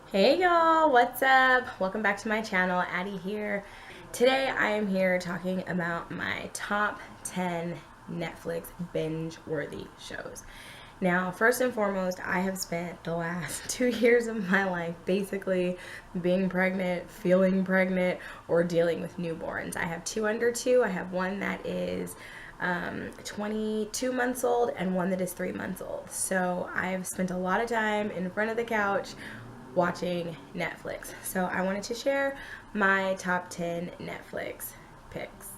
Hey y'all, what's up? Welcome back to my channel. Addie here. Today I am here talking about my top 10 Netflix binge worthy shows. Now, first and foremost, I have spent the last 2 years of my life basically being pregnant, feeling pregnant, or dealing with newborns. I have two under two. I have one that is 22 months old and one that is 3 months old. So I've spent a lot of time in front of the couch watching Netflix. So I wanted to share my top 10 Netflix picks.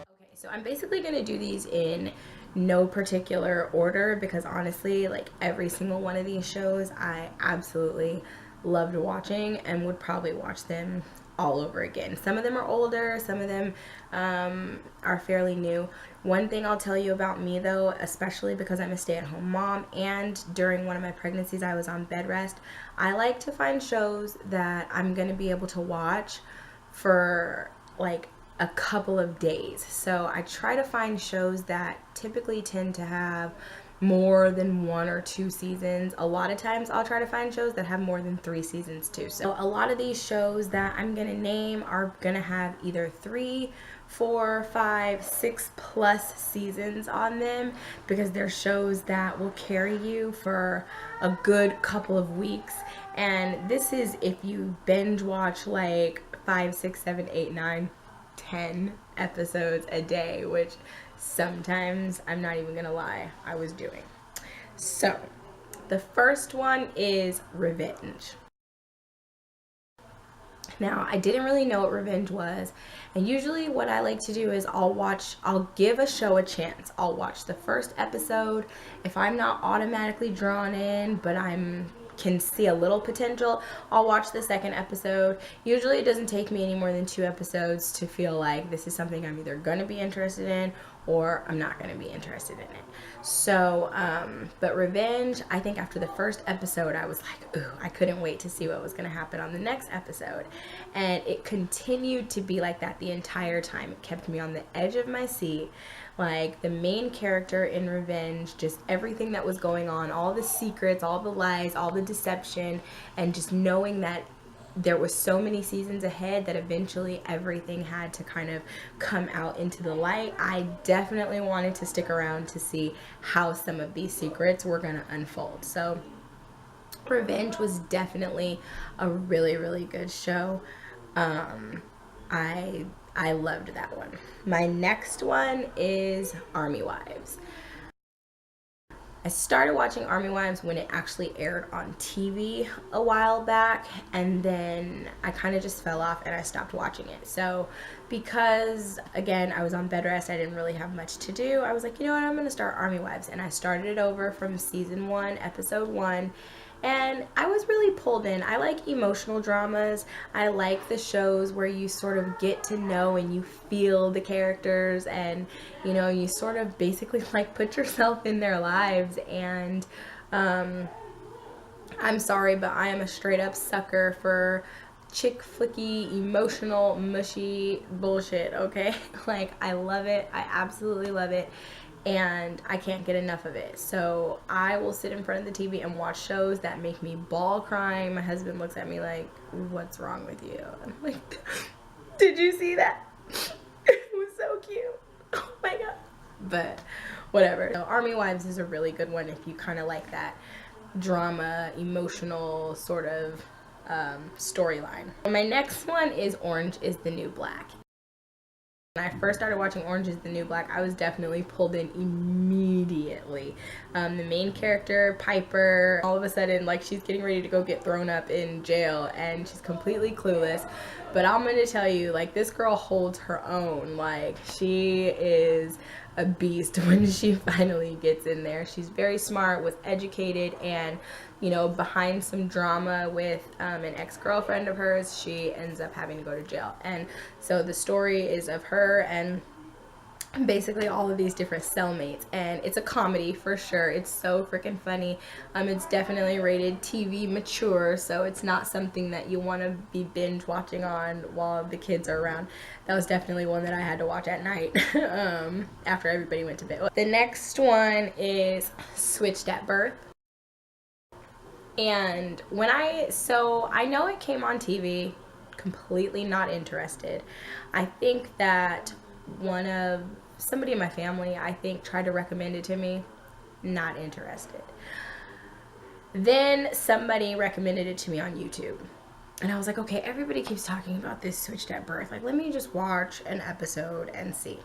Okay, so I'm basically going to do these in no particular order because honestly, like every single one of these shows I absolutely loved watching and would probably watch them all over again. Some of them are older, some of them are fairly new. One thing I'll tell you about me though, especially because I'm a stay-at-home mom and during one of my pregnancies I was on bed rest, I like to find shows that I'm going to be able to watch for like a couple of days. So I try to find shows that typically tend to have more than 1 or 2 seasons. A lot of times I'll try to find shows that have more than 3 seasons too. So a lot of these shows that I'm gonna name are gonna have either 3, 4, 5, 6+ seasons on them because they're shows that will carry you for a good couple of weeks. And this is if you binge watch like 5, 6, 7, 8, 9, 10 episodes a day, which sometimes, I'm not even gonna lie, I was doing. So the first one is Revenge. Now, I didn't really know what Revenge was, and usually what I like to do is I'll give a show a chance. I'll watch the first episode. If I'm not automatically drawn in, but can see a little potential, I'll watch the second episode. Usually it doesn't take me any more than 2 episodes to feel like this is something I'm either going to be interested in or I'm not going to be interested in it. So, but Revenge, I think after the first episode, I was like, ooh, I couldn't wait to see what was going to happen on the next episode. And it continued to be like that the entire time. It kept me on the edge of my seat. Like the main character in Revenge, just everything that was going on, all the secrets, all the lies, all the deception, and just knowing that there was so many seasons ahead that eventually everything had to kind of come out into the light. I definitely wanted to stick around to see how some of these secrets were going to unfold. So Revenge was definitely a really, really good show. I loved that one. My next one is Army Wives. I started watching Army Wives when it actually aired on TV a while back, and then I kind of just fell off and I stopped watching it. So because, again, I was on bed rest, I didn't really have much to do, I was like, you know what, I'm going to start Army Wives. And I started it over from season 1, episode 1. And I was really pulled in. I like emotional dramas. I like the shows where you sort of get to know and you feel the characters and, you know, you sort of basically like put yourself in their lives. And I'm sorry, but I am a straight up sucker for chick flicky, emotional, mushy bullshit, okay? Like, I love it. I absolutely love it. And I can't get enough of it. So I will sit in front of the TV and watch shows that make me bawl crying. My husband looks at me like, what's wrong with you? I'm like, did you see that? It was so cute. Oh my god. But whatever. So Army Wives is a really good one if you kind of like that drama, emotional sort of storyline. My next one is Orange is the New Black. When I first started watching Orange is the New Black, I was definitely pulled in immediately. The main character, Piper, all of a sudden, like, she's getting ready to go get thrown up in jail, and she's completely clueless. But I'm going to tell you, like, this girl holds her own. Like, she is a beast when she finally gets in there. She's very smart, was educated, and, you know, behind some drama with an ex-girlfriend of hers, she ends up having to go to jail. And so the story is of her and basically all of these different cellmates, and it's a comedy for sure. It's so freaking funny. It's definitely rated TV mature, so it's not something that you want to be binge watching on while the kids are around. That was definitely one that I had to watch at night after everybody went to bed. The next one is Switched at Birth. And I know it came on TV, completely not interested. I think that somebody in my family, I think, tried to recommend it to me, not interested. Then somebody recommended it to me on YouTube. And I was like, okay, everybody keeps talking about this Switched at Birth. Like, let me just watch an episode and see.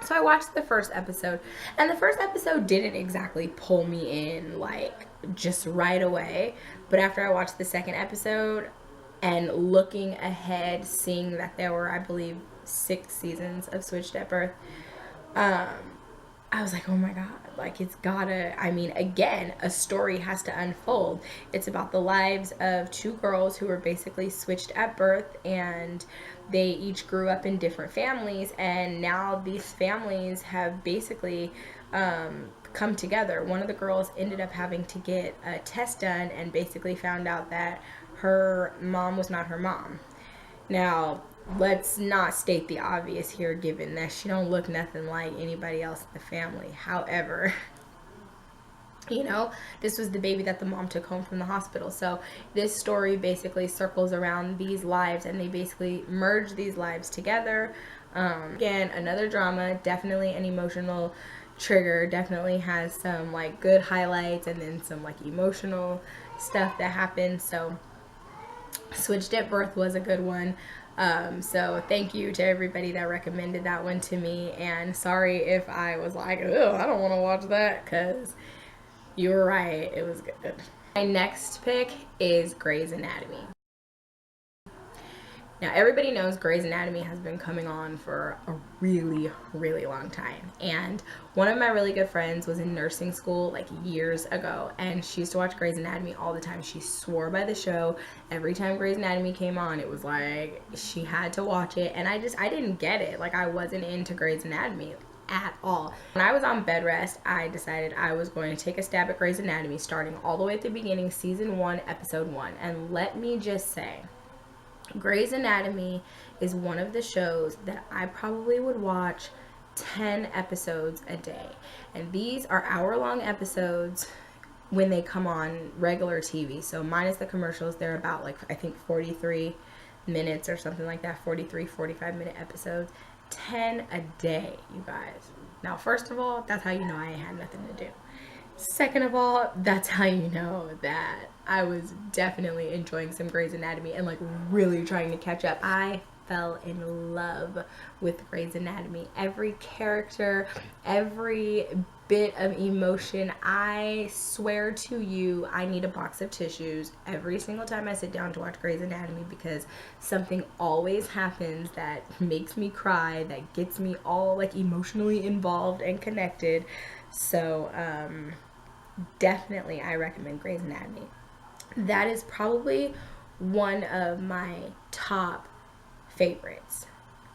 So I watched the first episode, and the first episode didn't exactly pull me in, like, just right away. But after I watched the second episode and looking ahead, seeing that there were, I believe, 6 seasons of Switched at Birth, I was like, oh my God, like, it's gotta, I mean, again, a story has to unfold. It's about the lives of 2 girls who were basically switched at birth, and they each grew up in different families, and now these families have basically come together. One of the girls ended up having to get a test done and basically found out that her mom was not her mom. Now, let's not state the obvious here, given that she don't look nothing like anybody else in the family. However, you know, this was the baby that the mom took home from the hospital. So this story basically circles around these lives, and they basically merge these lives together. Again, another drama, definitely an emotional trigger, definitely has some like good highlights and then some like emotional stuff that happens. So Switched at Birth was a good one. So thank you to everybody that recommended that one to me, and sorry if I was like, oh, I don't want to watch that, because you were right, it was good. My next pick is Grey's Anatomy. Now, everybody knows Grey's Anatomy has been coming on for a really, really long time. And one of my really good friends was in nursing school like years ago, and she used to watch Grey's Anatomy all the time. She swore by the show. Every time Grey's Anatomy came on, it was like she had to watch it. And I didn't get it. Like, I wasn't into Grey's Anatomy at all. When I was on bed rest, I decided I was going to take a stab at Grey's Anatomy, starting all the way at the beginning, season 1, episode 1. And let me just say, Grey's Anatomy is one of the shows that I probably would watch 10 episodes a day. And these are hour-long episodes when they come on regular TV. So minus the commercials, they're about, like, I think 43 minutes or something like that, 43, 45-minute episodes. 10 a day, you guys. Now, first of all, that's how you know I had nothing to do. Second of all, that's how you know that I was definitely enjoying some Grey's Anatomy and like really trying to catch up. I fell in love with Grey's Anatomy. Every character, every bit of emotion. I swear to you, I need a box of tissues every single time I sit down to watch Grey's Anatomy, because something always happens that makes me cry, that gets me all like emotionally involved and connected. So definitely I recommend Grey's Anatomy. That is probably one of my top favorites.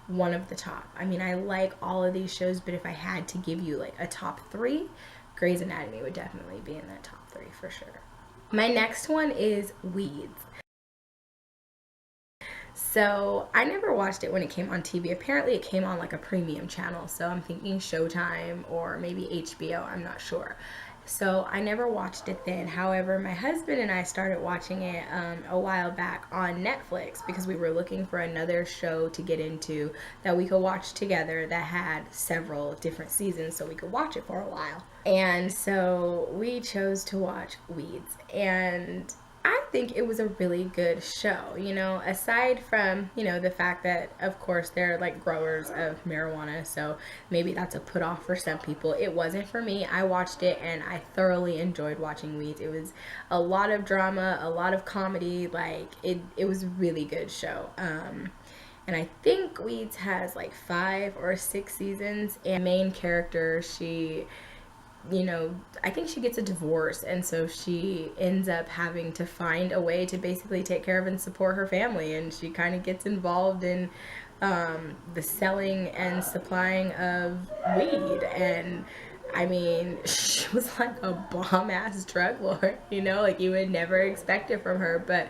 One of the top. I mean, I like all of these shows, but if I had to give you like a top 3, Grey's Anatomy would definitely be in that top 3 for sure. My next one is Weeds. So I never watched it when it came on TV. Apparently it came on like a premium channel, so I'm thinking Showtime or maybe HBO, I'm not sure. So I never watched it then. However, my husband and I started watching it a while back on Netflix, because we were looking for another show to get into that we could watch together that had several different seasons, so we could watch it for a while. And so we chose to watch Weeds, and I think it was a really good show, you know, aside from, you know, the fact that, of course, they're like growers of marijuana, so maybe that's a put off for some people. It wasn't for me. I watched it and I thoroughly enjoyed watching Weeds. It was a lot of drama, a lot of comedy, like it was a really good show. And I think Weeds has like 5 or 6 seasons, and main character, she, you know, I think she gets a divorce, and so she ends up having to find a way to basically take care of and support her family, and she kind of gets involved in the selling and supplying of weed. And I mean, she was like a bomb ass drug lord, you know, like you would never expect it from her. But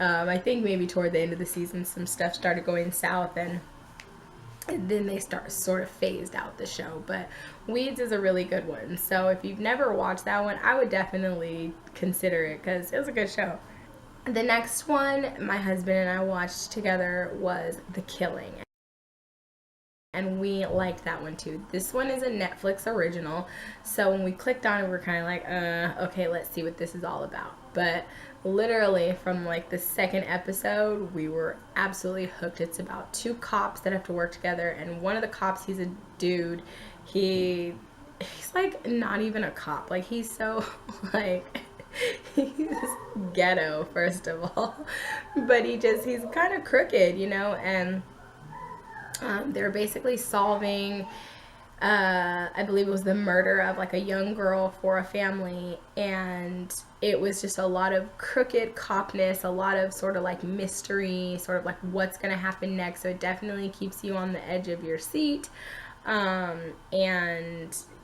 I think maybe toward the end of the season, some stuff started going south, and then they sort of phased out the show. But Weeds is a really good one. So if you've never watched that one, I would definitely consider it because it was a good show. The next one my husband and I watched together was The Killing. And we liked that one too. This one is a Netflix original. So when we clicked on it, we were kind of like, okay, let's see what this is all about. But literally from like the second episode, we were absolutely hooked. It's about two cops that have to work together. And one of the cops, he's a dude. He's like not even a cop. Like he's so like... he's ghetto, first of all, but he's kind of crooked, you know. And they're basically solving I believe it was the murder of like a young girl for a family, and it was just a lot of crooked copness, a lot of sort of like mystery, sort of like what's gonna happen next. So it definitely keeps you on the edge of your seat, and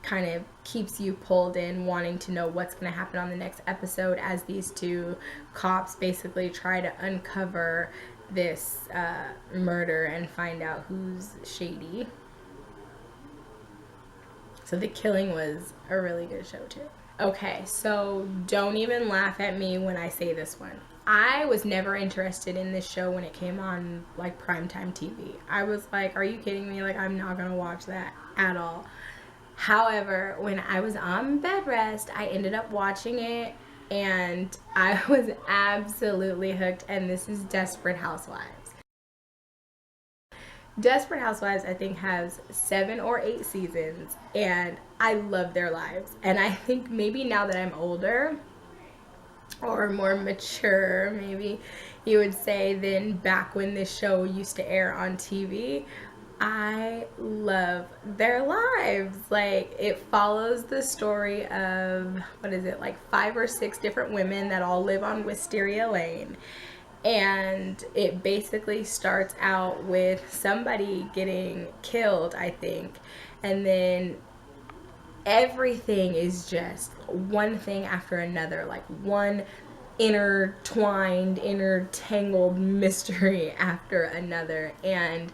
kind of keeps you pulled in, wanting to know what's going to happen on the next episode as these two cops basically try to uncover this murder and find out who's shady. So The Killing was a really good show too. Okay, so don't even laugh at me when I say this one. I was never interested in this show when it came on like primetime TV. I was like, are you kidding me? Like, I'm not gonna watch that at all. However, when I was on bed rest, I ended up watching it and I was absolutely hooked. And this is Desperate Housewives. Desperate Housewives, I think, has 7 or 8 seasons, and I love their lives. And I think maybe now that I'm older or more mature, maybe you would say, than back when this show used to air on TV, I love their lives. Like, it follows the story of, what is it, like 5 or 6 different women that all live on Wisteria Lane. And it basically starts out with somebody getting killed, I think. And then everything is just one thing after another, like one intertwined, intertangled mystery after another. And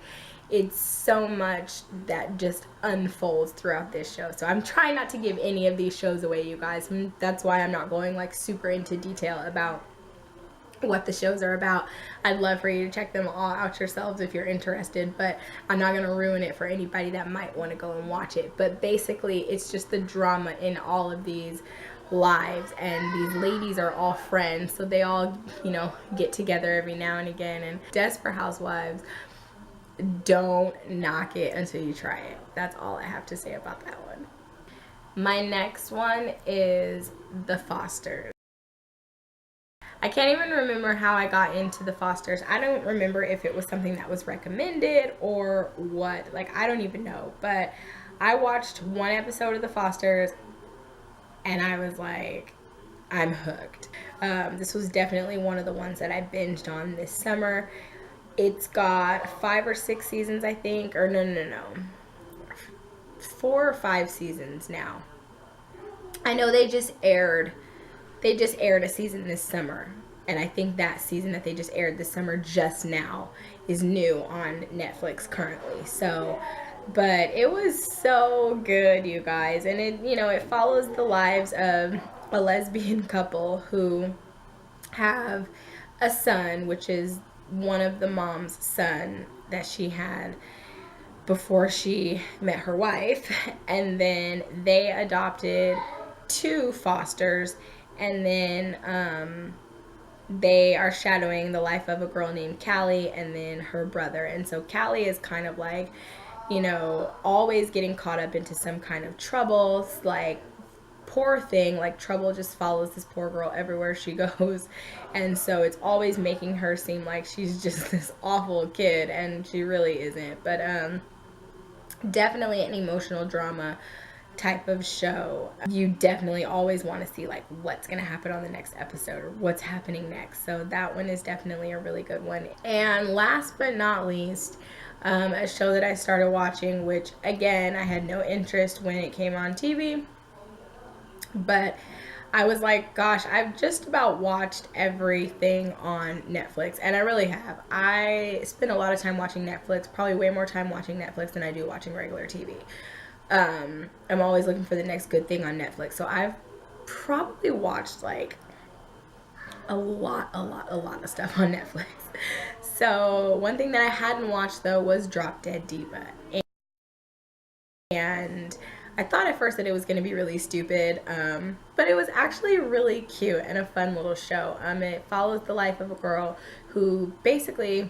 it's so much that just unfolds throughout this show. So I'm trying not to give any of these shows away, you guys. And that's why I'm not going like super into detail about what the shows are about. I'd love for you to check them all out yourselves if you're interested, but I'm not going to ruin it for anybody that might want to go and watch it. But basically, it's just the drama in all of these lives, and these ladies are all friends, so they all, you know, get together every now and again. And Desperate Housewives, don't knock it until you try it. That's all I have to say about that one. My next one is The Fosters. I can't even remember how I got into The Fosters. I don't remember if it was something that was recommended or what. Like, I don't even know. But I watched one episode of The Fosters and I was like, I'm hooked. This was definitely one of the ones that I binged on this summer. It's got 5 or 6 seasons, I think. Or no. 4 or 5 seasons now. I know they just aired a season this summer, and I think that season that they just aired this summer just now is new on Netflix currently. So, but it was so good, you guys. And it, you know, it follows the lives of a lesbian couple who have a son, which is one of the mom's son that she had before she met her wife. And then they adopted 2 fosters, and then they are shadowing the life of a girl named Callie and then her brother. And so Callie is kind of like, you know, always getting caught up into some kind of trouble. Like, poor thing, like trouble just follows this poor girl everywhere she goes. And so it's always making her seem like she's just this awful kid, and she really isn't. But definitely an emotional drama type of show. You definitely always want to see like what's going to happen on the next episode or what's happening next. So that one is definitely a really good one. And last but not least, a show that I started watching, which again, I had no interest when it came on TV. But I was like, gosh, I've just about watched everything on Netflix. And I really have. I spend a lot of time watching Netflix, probably way more time watching Netflix than I do watching regular TV. I'm always looking for the next good thing on Netflix. So I've probably watched like a lot of stuff on Netflix. So one thing that I hadn't watched though was Drop Dead Diva. And I thought at first that it was going to be really stupid, but it was actually really cute and a fun little show. It follows the life of a girl who basically,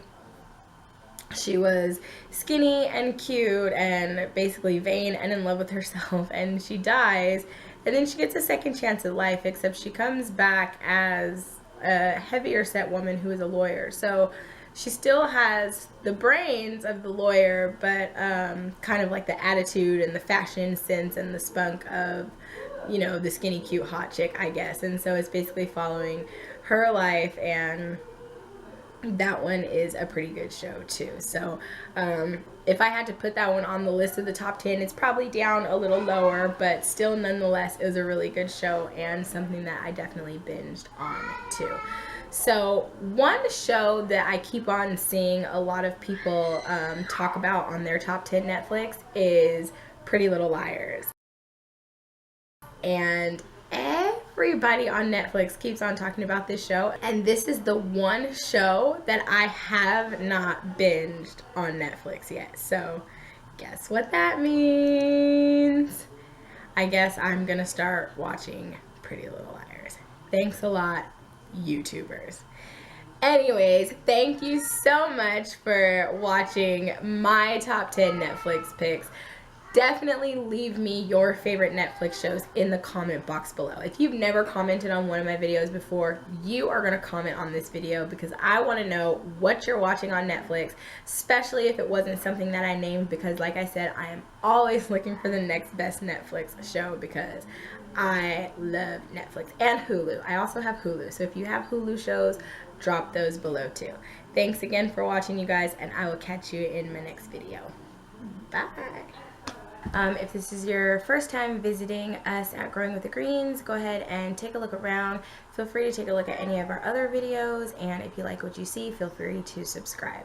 she was skinny and cute and basically vain and in love with herself, and she dies, and then she gets a second chance at life, except she comes back as a heavier set woman who is a lawyer. So she still has the brains of the lawyer, but kind of like the attitude and the fashion sense and the spunk of, you know, the skinny cute hot chick, I guess. And so it's basically following her life, and that one is a pretty good show too. So if I had to put that one on the list of the top 10, it's probably down a little lower, but still nonetheless is a really good show and something that I definitely binged on too. So one show that I keep on seeing a lot of people talk about on their top 10 Netflix is Pretty Little Liars. And everybody on Netflix keeps on talking about this show, and this is the one show that I have not binged on Netflix yet. So guess what that means? I guess I'm gonna start watching Pretty Little Liars. Thanks a lot, YouTubers. Anyways, thank you so much for watching my top 10 Netflix picks. Definitely leave me your favorite Netflix shows in the comment box below. If you've never commented on one of my videos before, you are going to comment on this video, because I want to know what you're watching on Netflix, especially if it wasn't something that I named, because like I said, I am always looking for the next best Netflix show, because I love Netflix and Hulu. I also have Hulu, so if you have Hulu shows, drop those below too. Thanks again for watching, you guys, and I will catch you in my next video. Bye. If this is your first time visiting us at Growing with the Greens, go ahead and take a look around. Feel free to take a look at any of our other videos, and if you like what you see, feel free to subscribe.